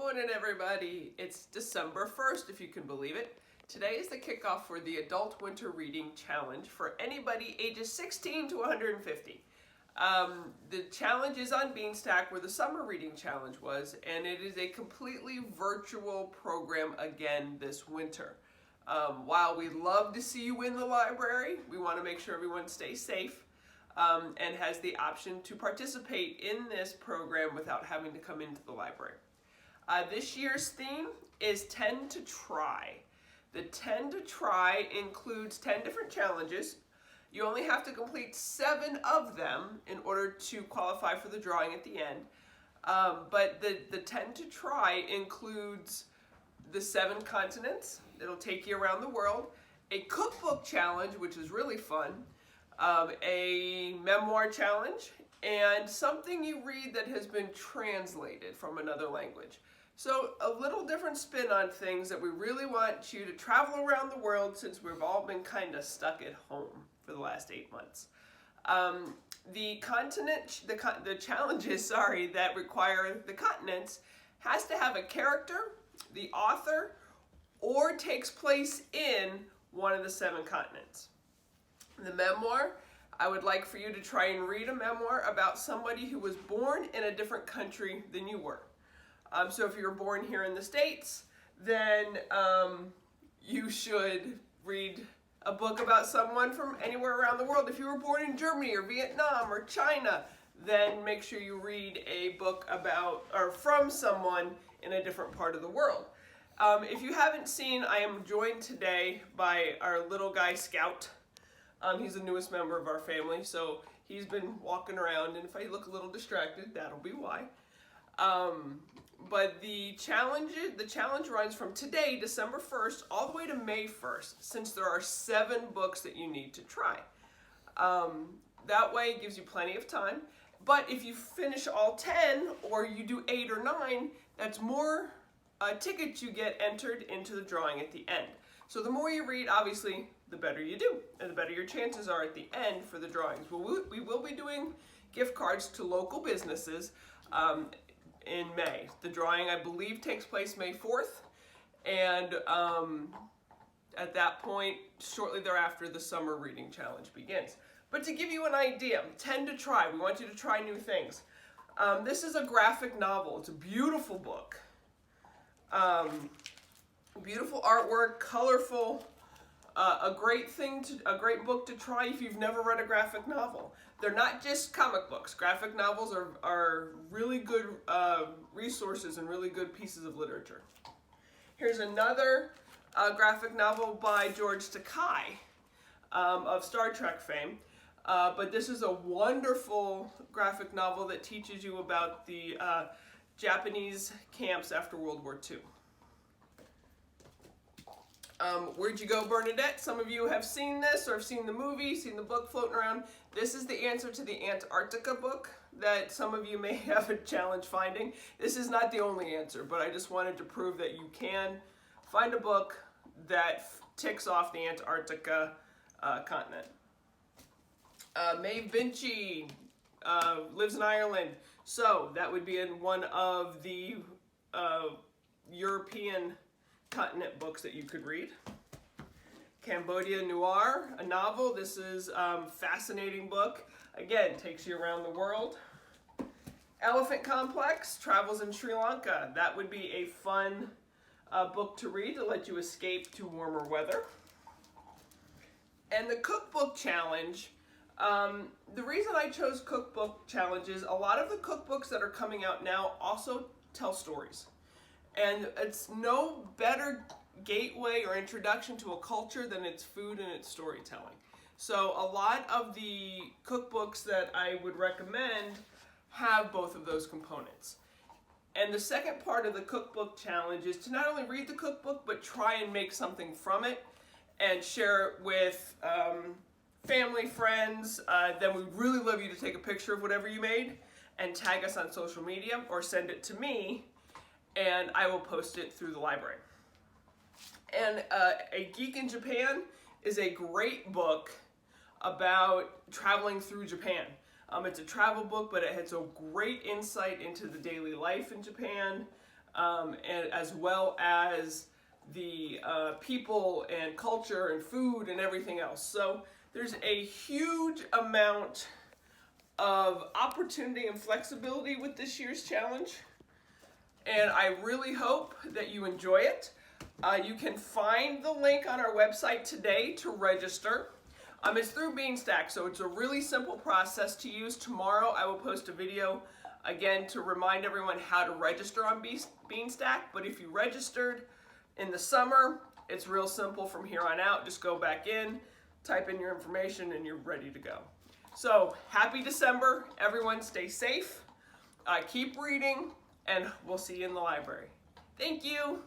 morning, everybody. It's December 1st, if you can believe it. Today is the kickoff for the Adult Winter Reading Challenge for anybody ages 16 to 150. The challenge is on Beanstack, where the Summer Reading Challenge was, and it is a completely virtual program again this winter. While we love to see you in the library, we want to make sure everyone stays safe and has the option to participate in this program without having to come into the library. This year's theme is 10 to Try. The 10 to Try includes 10 different challenges. You only have to complete 7 of them in order to qualify for the drawing at the end. But the 10 to Try includes the 7 continents. It'll take you around the world. A cookbook challenge, which is really fun. A memoir challenge, and something you read that has been translated from another language. So a little different spin on things that we really want you to travel around the world, since we've all been kind of stuck at home for the last 8 months. The challenges, that require the continents has to have a character, the author, or takes place in one of the 7 continents. The memoir, I would like for you to try and read a memoir about somebody who was born in a different country than you were. So if you were born here in the States, then you should read a book about someone from anywhere around the world. If you were born in Germany or Vietnam or China, then make sure you read a book about or from someone in a different part of the world. If you haven't seen, I am joined today by our little guy Scout. He's the newest member of our family, so he's been walking around, and if I look a little distracted, that'll be why. But the challenge runs from today, December 1st, all the way to May 1st, since there are 7 books that you need to try. That way it gives you plenty of time. But if you finish all 10, or you do 8 or 9, that's more tickets you get entered into the drawing at the end. So the more you read, obviously, the better you do, and the better your chances are at the end for the drawings. We will be doing gift cards to local businesses in May. The drawing, I believe, takes place May 4th, and at that point, shortly thereafter, the Summer Reading Challenge begins. But to give you an idea, 10 to Try, we want you to try new things. This is a graphic novel. It's a beautiful book. Beautiful artwork, colorful, a great book to try if you've never read a graphic novel. They're not just comic books. Graphic novels are really good resources and really good pieces of literature. Here's another graphic novel by George Takei of Star Trek fame. But this is a wonderful graphic novel that teaches you about the Japanese camps after World War II. Where'd You Go, Bernadette? Some of you have seen this or have seen the movie, seen the book floating around. This is the answer to the Antarctica book that some of you may have a challenge finding. This is not the only answer, but I just wanted to prove that you can find a book that ticks off the Antarctica continent. Maeve Binchy lives in Ireland, so that would be in one of the European continent books that you could read. Cambodia Noir, a novel. This is a fascinating book. Again, takes you around the world. Elephant Complex, travels in Sri Lanka. That would be a fun book to read to let you escape to warmer weather. And the cookbook challenge, the reason I chose cookbook challenges, a lot of the cookbooks that are coming out now also tell stories. And it's no better gateway or introduction to a culture than its food and its storytelling. So a lot of the cookbooks that I would recommend have both of those components. And the second part of the cookbook challenge is to not only read the cookbook, but try and make something from it and share it with family, friends. Then we'd really love you to take a picture of whatever you made and tag us on social media or send it to me, and I will post it through the library. And A Geek in Japan is a great book about traveling through Japan. It's a travel book, but it has a great insight into the daily life in Japan, and as well as the people and culture and food and everything else. So there's a huge amount of opportunity and flexibility with this year's challenge, and I really hope that you enjoy it. You can find the link on our website today to register. It's through Beanstack, so it's a really simple process to use. Tomorrow I will post a video again to remind everyone how to register on Beanstack, but if you registered in the summer, it's real simple from here on out. Just go back in, type in your information, and you're ready to go. So, happy December. Everyone stay safe, keep reading, and we'll see you in the library. Thank you.